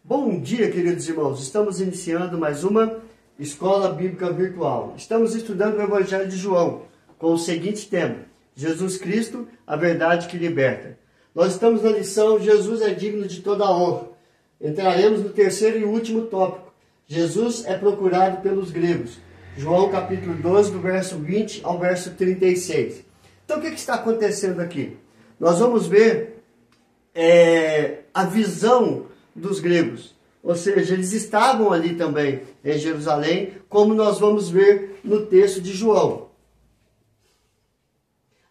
Bom dia, queridos irmãos. Estamos iniciando mais uma Escola Bíblica Virtual. Estamos estudando o Evangelho de João com o seguinte tema: Jesus Cristo, a verdade que liberta. Nós estamos na lição Jesus é digno de toda a honra. Entraremos no terceiro e último tópico. Jesus é procurado pelos gregos. João capítulo 12, do verso 20 ao verso 36. Então o que está acontecendo aqui? Nós vamos ver a visão dos gregos. Ou seja, eles estavam ali também em Jerusalém, como nós vamos ver no texto de João.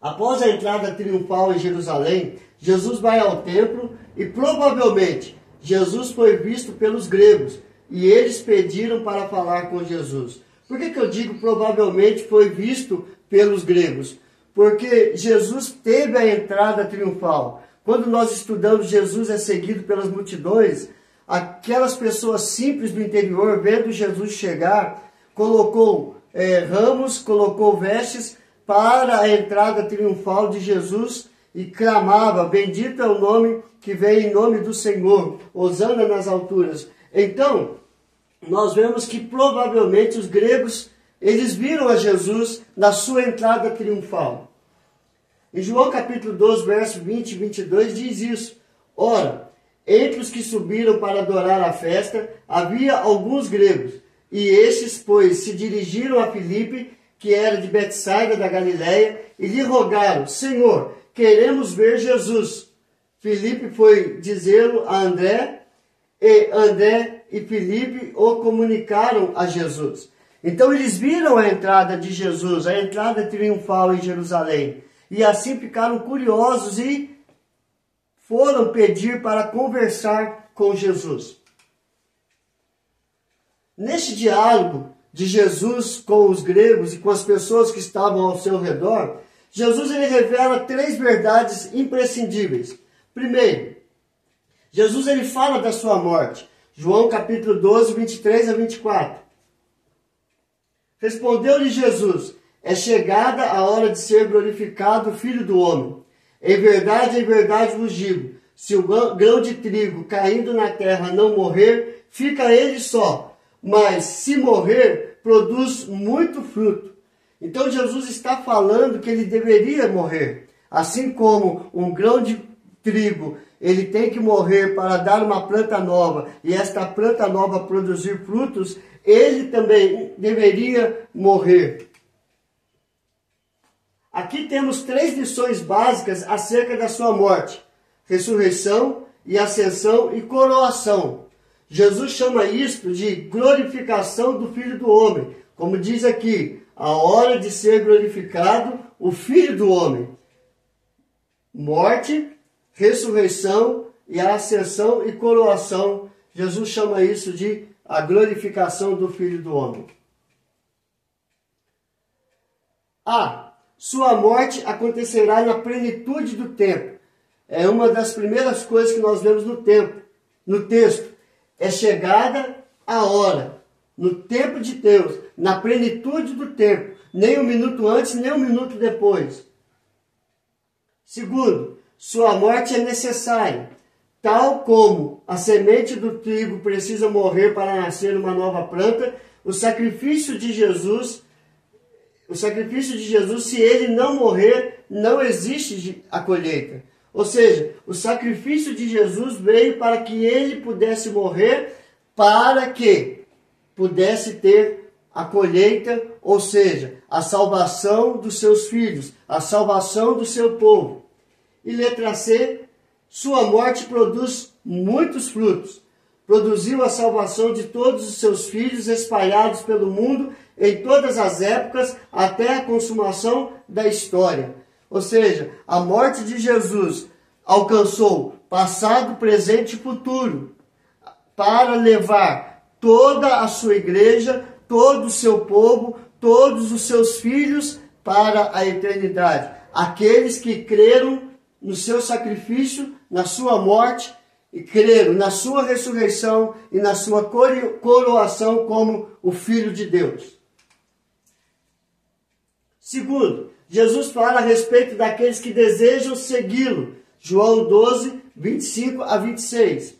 Após a entrada triunfal em Jerusalém, Jesus vai ao templo e provavelmente Jesus foi visto pelos gregos e eles pediram para falar com Jesus. Por que eu digo provavelmente foi visto pelos gregos? Porque Jesus teve a entrada triunfal. Quando nós estudamos Jesus é seguido pelas multidões, aquelas pessoas simples do interior, vendo Jesus chegar, colocou ramos, colocou vestes para a entrada triunfal de Jesus e clamava: bendito é o nome que vem em nome do Senhor, hosana nas alturas. Então, nós vemos que provavelmente os gregos, eles viram a Jesus na sua entrada triunfal. Em João capítulo 12, verso 20 e 22 diz isso: ora, entre os que subiram para adorar a festa, havia alguns gregos, e estes, pois, se dirigiram a Filipe, que era de Betsaida da Galileia, e lhe rogaram: Senhor, queremos ver Jesus. Filipe foi dizê-lo a André e Filipe o comunicaram a Jesus. Então eles viram a entrada de Jesus, a entrada triunfal em Jerusalém, e assim ficaram curiosos e foram pedir para conversar com Jesus. Neste diálogo de Jesus com os gregos e com as pessoas que estavam ao seu redor, Jesus ele revela três verdades imprescindíveis. Primeiro, Jesus ele fala da sua morte. João capítulo 12, 23 a 24. Respondeu-lhe Jesus: é chegada a hora de ser glorificado o Filho do Homem. Em verdade vos digo, se o grão de trigo caindo na terra não morrer, fica ele só. Mas se morrer, produz muito fruto. Então Jesus está falando que ele deveria morrer. Assim como um grão de trigo, ele tem que morrer para dar uma planta nova, e esta planta nova produzir frutos, ele também deveria morrer. Aqui temos três lições básicas acerca da sua morte: ressurreição e ascensão e coroação. Jesus chama isto de glorificação do Filho do Homem. Como diz aqui, a hora de ser glorificado o Filho do Homem. Morte, ressurreição e a ascensão e coroação. Jesus chama isso de a glorificação do Filho do Homem. Sua morte acontecerá na plenitude do tempo. É uma das primeiras coisas que nós vemos no texto. É chegada a hora, no tempo de Deus, na plenitude do tempo. Nem um minuto antes, nem um minuto depois. Segundo, sua morte é necessária. Tal como a semente do trigo precisa morrer para nascer uma nova planta, o sacrifício de Jesus, se ele não morrer, não existe a colheita. Ou seja, o sacrifício de Jesus veio para que ele pudesse morrer, para que pudesse ter a colheita, ou seja, a salvação dos seus filhos, a salvação do seu povo. E letra C, sua morte produz muitos frutos. Produziu a salvação de todos os seus filhos espalhados pelo mundo em todas as épocas até a consumação da história. Ou seja, a morte de Jesus alcançou passado, presente e futuro para levar toda a sua igreja, todo o seu povo, todos os seus filhos para a eternidade. Aqueles que creram no seu sacrifício, na sua morte, e creram na sua ressurreição e na sua coroação como o Filho de Deus. Segundo, Jesus fala a respeito daqueles que desejam segui-lo. João 12, 25 a 26.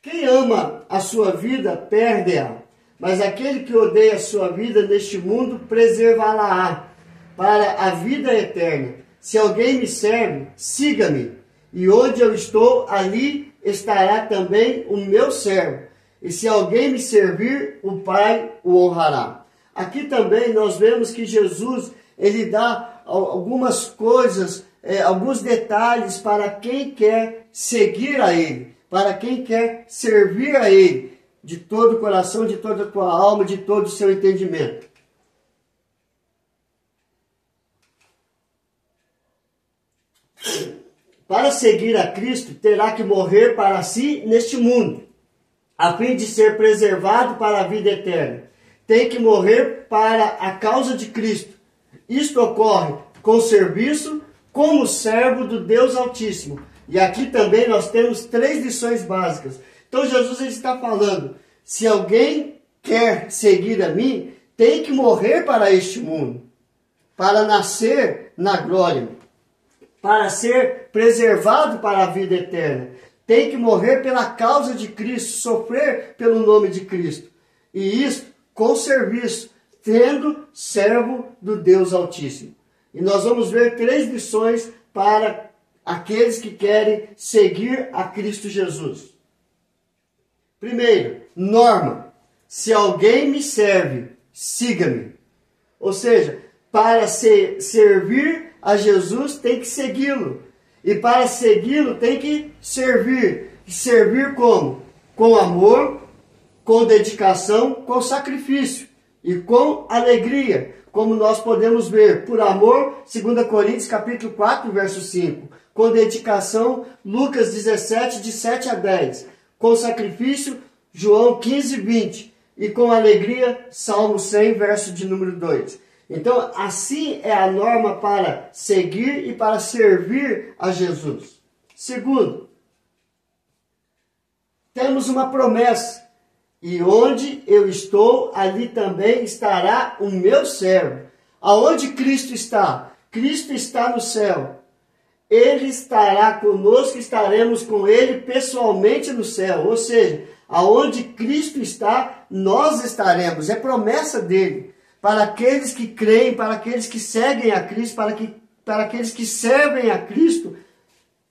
Quem ama a sua vida, perde-a. Mas aquele que odeia a sua vida neste mundo, preservá-la-á para a vida eterna. Se alguém me serve, siga-me. E onde eu estou, ali estará também o meu servo. E se alguém me servir, o Pai o honrará. Aqui também nós vemos que Jesus, ele dá algumas coisas, alguns detalhes para quem quer seguir a ele, para quem quer servir a ele, de todo o coração, de toda a tua alma, de todo o seu entendimento. Para seguir a Cristo, terá que morrer para si neste mundo, a fim de ser preservado para a vida eterna. Tem que morrer para a causa de Cristo. Isto ocorre com serviço, como servo do Deus Altíssimo. E aqui também nós temos 3 lições básicas. Então Jesus está falando, se alguém quer seguir a mim, tem que morrer para este mundo, para nascer na glória, para ser preservado para a vida eterna. Tem que morrer pela causa de Cristo, sofrer pelo nome de Cristo. E isso com serviço, sendo servo do Deus Altíssimo. E nós vamos ver 3 lições para aqueles que querem seguir a Cristo Jesus. Primeiro, norma. Se alguém me serve, siga-me. Ou seja, para servir a Jesus tem que segui-lo. E para segui-lo tem que servir. E servir como? Com amor, com dedicação, com sacrifício e com alegria. Como nós podemos ver, por amor, 2 Coríntios capítulo 4, verso 5. Com dedicação, Lucas 17, de 7 a 10. Com sacrifício, João 15, 20. E com alegria, Salmo 100, verso de número 2. Então, assim é a norma para seguir e para servir a Jesus. Segundo, temos uma promessa. E onde eu estou, ali também estará o meu servo. Aonde Cristo está? Cristo está no céu. Ele estará conosco, estaremos com Ele pessoalmente no céu. Ou seja, aonde Cristo está, nós estaremos. É promessa dele. Para aqueles que creem, para aqueles que seguem a Cristo, para aqueles que servem a Cristo,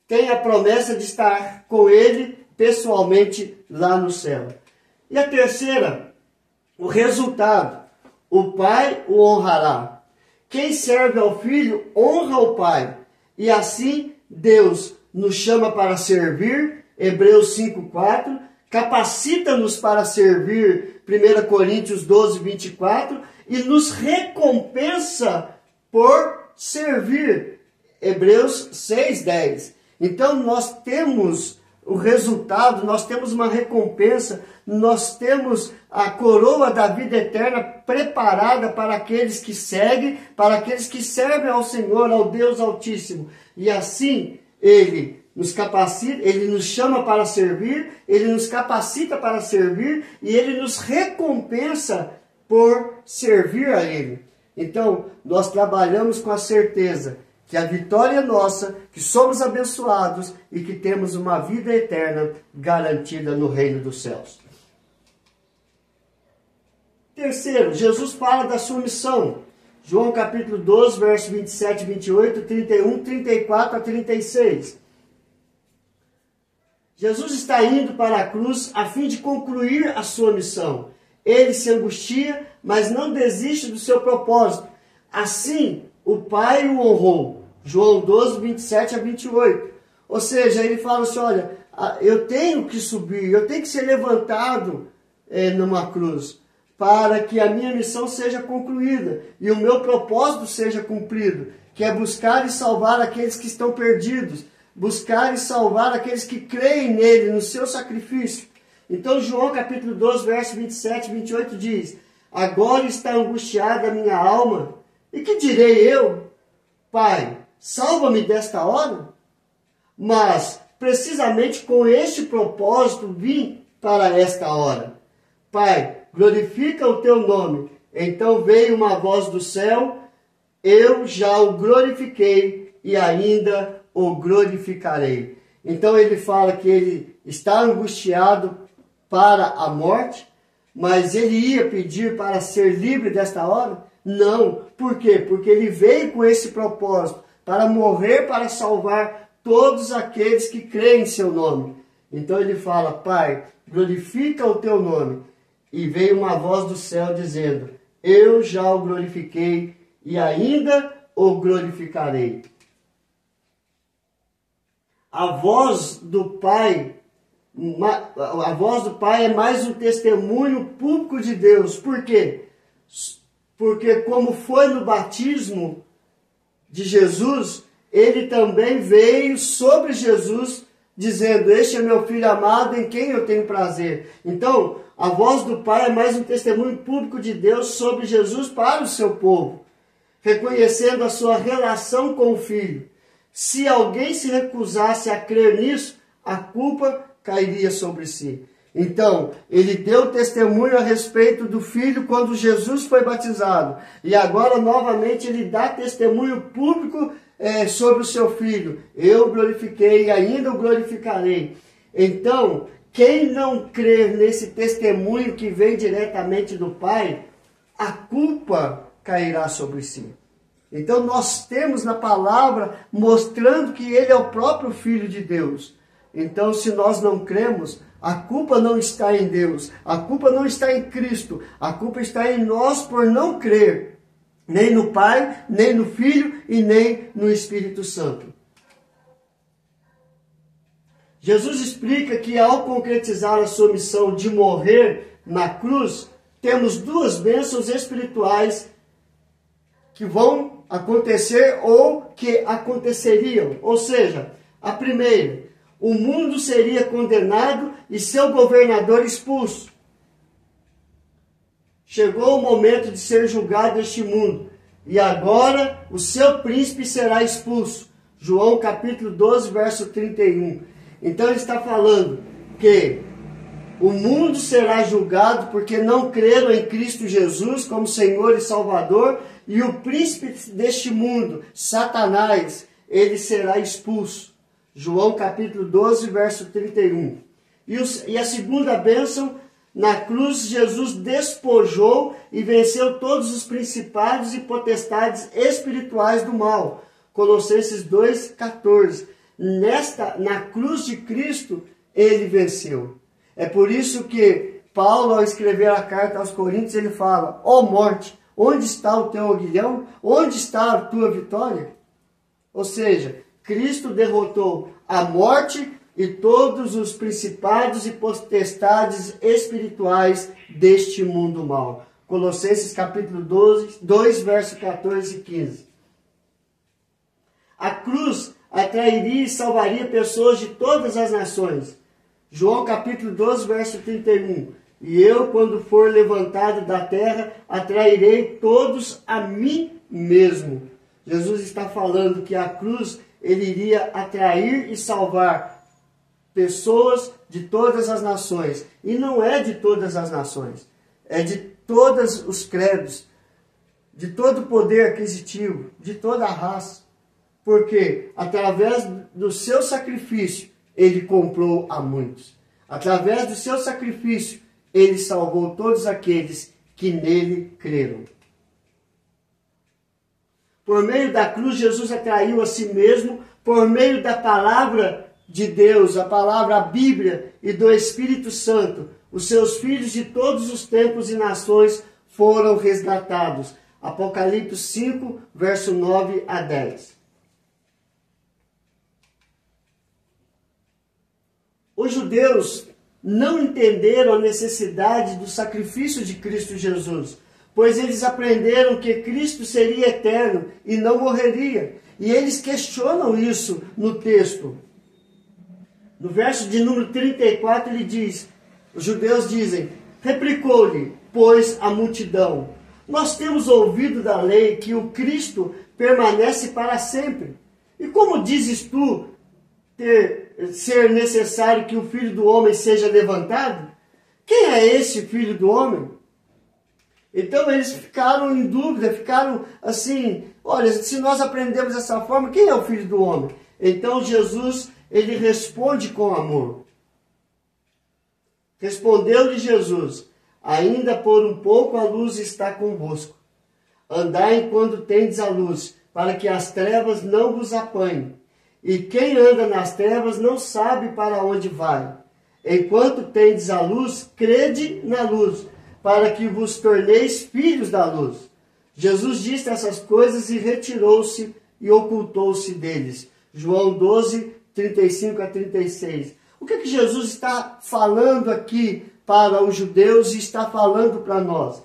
tem a promessa de estar com Ele pessoalmente lá no céu. E a terceira, o resultado. O Pai o honrará. Quem serve ao Filho, honra o Pai. E assim, Deus nos chama para servir, Hebreus 5,4, capacita-nos para servir, 1 Coríntios 12, 24, e nos recompensa por servir, Hebreus 6, 10. Então, nós temos o resultado, nós temos uma recompensa, nós temos a coroa da vida eterna preparada para aqueles que seguem, para aqueles que servem ao Senhor, ao Deus Altíssimo. E assim, Ele nos capacita, Ele nos chama para servir, Ele nos capacita para servir e Ele nos recompensa por servir a Ele. Então, nós trabalhamos com a certeza que a vitória é nossa, que somos abençoados e que temos uma vida eterna garantida no reino dos céus. Terceiro, Jesus fala da sua missão. João capítulo 12, verso 27, 28, 31, 34 a 36. Jesus está indo para a cruz a fim de concluir a sua missão. Ele se angustia, mas não desiste do seu propósito. Assim, o Pai o honrou. João 12, 27 a 28. Ou seja, ele fala assim, olha, eu tenho que subir, eu tenho que ser levantado numa cruz, para que a minha missão seja concluída e o meu propósito seja cumprido, que é buscar e salvar aqueles que estão perdidos, buscar e salvar aqueles que creem nele, no seu sacrifício. Então, João capítulo 12, verso 27 e 28 diz, agora está angustiada a minha alma, e que direi eu? Pai, salva-me desta hora? Mas, precisamente com este propósito, vim para esta hora. Pai, glorifica o teu nome. Então veio uma voz do céu, eu já o glorifiquei e ainda o glorificarei. Então ele fala que ele está angustiado para a morte, mas ele ia pedir para ser livre desta hora? Não. Por quê? Porque ele veio com esse propósito, para morrer, para salvar todos aqueles que creem em seu nome. Então ele fala: Pai, glorifica o teu nome. E veio uma voz do céu dizendo: eu já o glorifiquei e ainda o glorificarei. A voz do Pai é mais um testemunho público de Deus. Por quê? Porque como foi no batismo de Jesus, ele também veio sobre Jesus dizendo: este é meu filho amado em quem eu tenho prazer. Então, a voz do Pai é mais um testemunho público de Deus sobre Jesus para o seu povo, reconhecendo a sua relação com o Filho. Se alguém se recusasse a crer nisso, a culpa cairia sobre si. Então, ele deu testemunho a respeito do Filho quando Jesus foi batizado. E agora, novamente, ele dá testemunho público sobre o seu Filho. Eu o glorifiquei e ainda o glorificarei. Então, quem não crer nesse testemunho que vem diretamente do Pai, a culpa cairá sobre si. Então nós temos na palavra mostrando que ele é o próprio Filho de Deus. Então se nós não cremos, a culpa não está em Deus, a culpa não está em Cristo, a culpa está em nós por não crer, nem no Pai, nem no Filho e nem no Espírito Santo. Jesus explica que ao concretizar a sua missão de morrer na cruz, temos duas bênçãos espirituais que vão acontecer ou que aconteceriam. Ou seja, a primeira, o mundo seria condenado e seu governador expulso. Chegou o momento de ser julgado este mundo, e agora o seu príncipe será expulso. João capítulo 12, verso 31. Então ele está falando que o mundo será julgado porque não creram em Cristo Jesus como Senhor e Salvador, e o príncipe deste mundo, Satanás, ele será expulso. João capítulo 12, verso 31. E a segunda bênção, na cruz Jesus despojou e venceu todos os principados e potestades espirituais do mal. Colossenses 2, 14. Na cruz de Cristo, ele venceu. É por isso que Paulo, ao escrever a carta aos Coríntios, ele fala: ó morte, onde está o teu aguilhão? Onde está a tua vitória? Ou seja, Cristo derrotou a morte e todos os principados e potestades espirituais deste mundo mal. Colossenses capítulo 2, verso 14 e 15. A cruz atrairia e salvaria pessoas de todas as nações. João capítulo 12, verso 31. E eu, quando for levantado da terra, atrairei todos a mim mesmo. Jesus está falando que a cruz, ele iria atrair e salvar pessoas de todas as nações. E não é de todas as nações, é de todos os credos, de todo o poder aquisitivo, de toda a raça. Porque através do seu sacrifício, ele comprou a muitos. Através do seu sacrifício, ele salvou todos aqueles que nele creram. Por meio da cruz, Jesus atraiu a si mesmo, por meio da palavra de Deus, a palavra, a Bíblia e do Espírito Santo, os seus filhos de todos os tempos e nações foram resgatados. Apocalipse 5, verso 9 a 10. Os judeus não entenderam a necessidade do sacrifício de Cristo Jesus, pois eles aprenderam que Cristo seria eterno e não morreria. E eles questionam isso no texto. No verso de número 34 ele diz, os judeus dizem: replicou-lhe, pois, a multidão: nós temos ouvido da lei que o Cristo permanece para sempre. E como dizes tu ser necessário que o Filho do Homem seja levantado? Quem é esse Filho do Homem? Então eles ficaram em dúvida, ficaram assim: olha, se nós aprendemos dessa forma, quem é o Filho do Homem? Então Jesus, ele responde com amor. Respondeu-lhe Jesus: ainda por um pouco a luz está convosco. Andai enquanto tendes a luz, para que as trevas não vos apanhem. E quem anda nas trevas não sabe para onde vai. Enquanto tendes a luz, crede na luz, para que vos torneis filhos da luz. Jesus disse essas coisas e retirou-se e ocultou-se deles. João 12, 35 a 36. O que Jesus está falando aqui para os judeus e está falando para nós?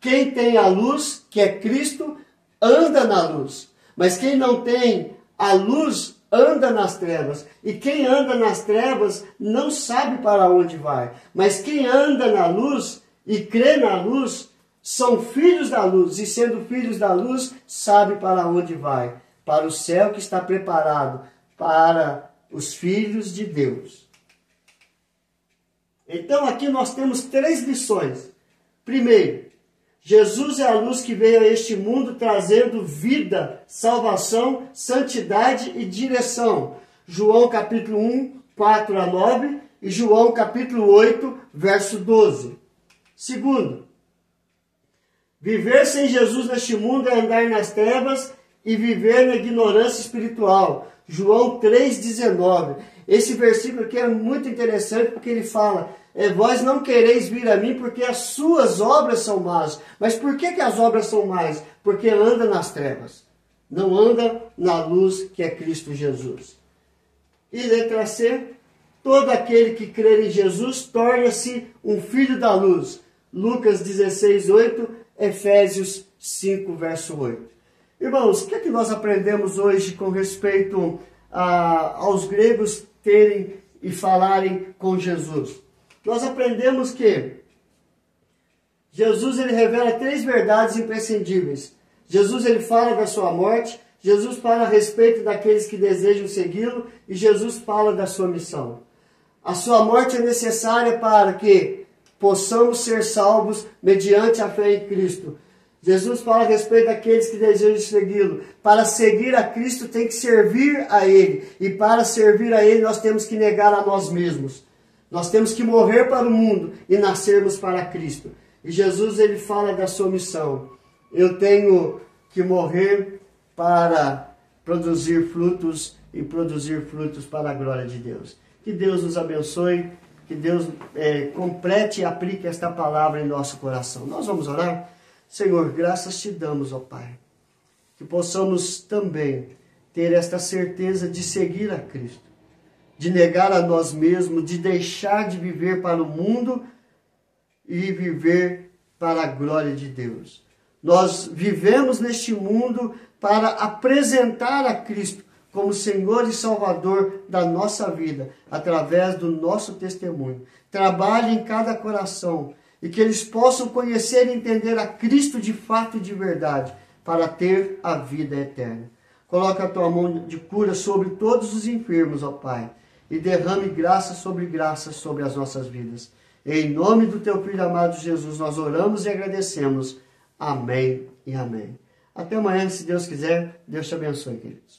Quem tem a luz, que é Cristo, anda na luz. Mas quem não tem a luz, anda nas trevas. E quem anda nas trevas não sabe para onde vai. Mas quem anda na luz e crê na luz, são filhos da luz. E sendo filhos da luz, sabe para onde vai. Para o céu que está preparado para os filhos de Deus. Então aqui nós temos 3 lições. Primeiro, Jesus é a luz que veio a este mundo trazendo vida, salvação, santidade e direção. João capítulo 1, 4 a 9 e João capítulo 8, verso 12. Segundo, viver sem Jesus neste mundo é andar nas trevas e viver na ignorância espiritual. João 3,19. Esse versículo aqui é muito interessante porque ele fala: vós não quereis vir a mim porque as suas obras são más. Mas por que as obras são más? Porque anda nas trevas. Não anda na luz que é Cristo Jesus. E letra C, todo aquele que crer em Jesus torna-se um filho da luz. Lucas 16, 8, Efésios 5, verso 8. Irmãos, o que é que nós aprendemos hoje com respeito aos gregos terem e falarem com Jesus? Nós aprendemos que Jesus ele revela 3 verdades imprescindíveis. Jesus ele fala da sua morte, Jesus fala a respeito daqueles que desejam segui-lo e Jesus fala da sua missão. A sua morte é necessária para que possamos ser salvos mediante a fé em Cristo. Jesus fala a respeito daqueles que desejam segui-lo. Para seguir a Cristo tem que servir a Ele. E para servir a Ele nós temos que negar a nós mesmos. Nós temos que morrer para o mundo e nascermos para Cristo. E Jesus ele fala da sua missão. Eu tenho que morrer para produzir frutos e produzir frutos para a glória de Deus. Que Deus nos abençoe, que Deus complete e aplique esta palavra em nosso coração. Nós vamos orar? Senhor, graças te damos, ó Pai, que possamos também ter esta certeza de seguir a Cristo, de negar a nós mesmos, de deixar de viver para o mundo e viver para a glória de Deus. Nós vivemos neste mundo para apresentar a Cristo como Senhor e Salvador da nossa vida, através do nosso testemunho. Trabalhe em cada coração e que eles possam conhecer e entender a Cristo de fato e de verdade, para ter a vida eterna. Coloca a tua mão de cura sobre todos os enfermos, ó Pai, e derrame graça sobre as nossas vidas. Em nome do teu Filho amado Jesus, nós oramos e agradecemos. Amém e amém. Até amanhã, se Deus quiser. Deus te abençoe, queridos.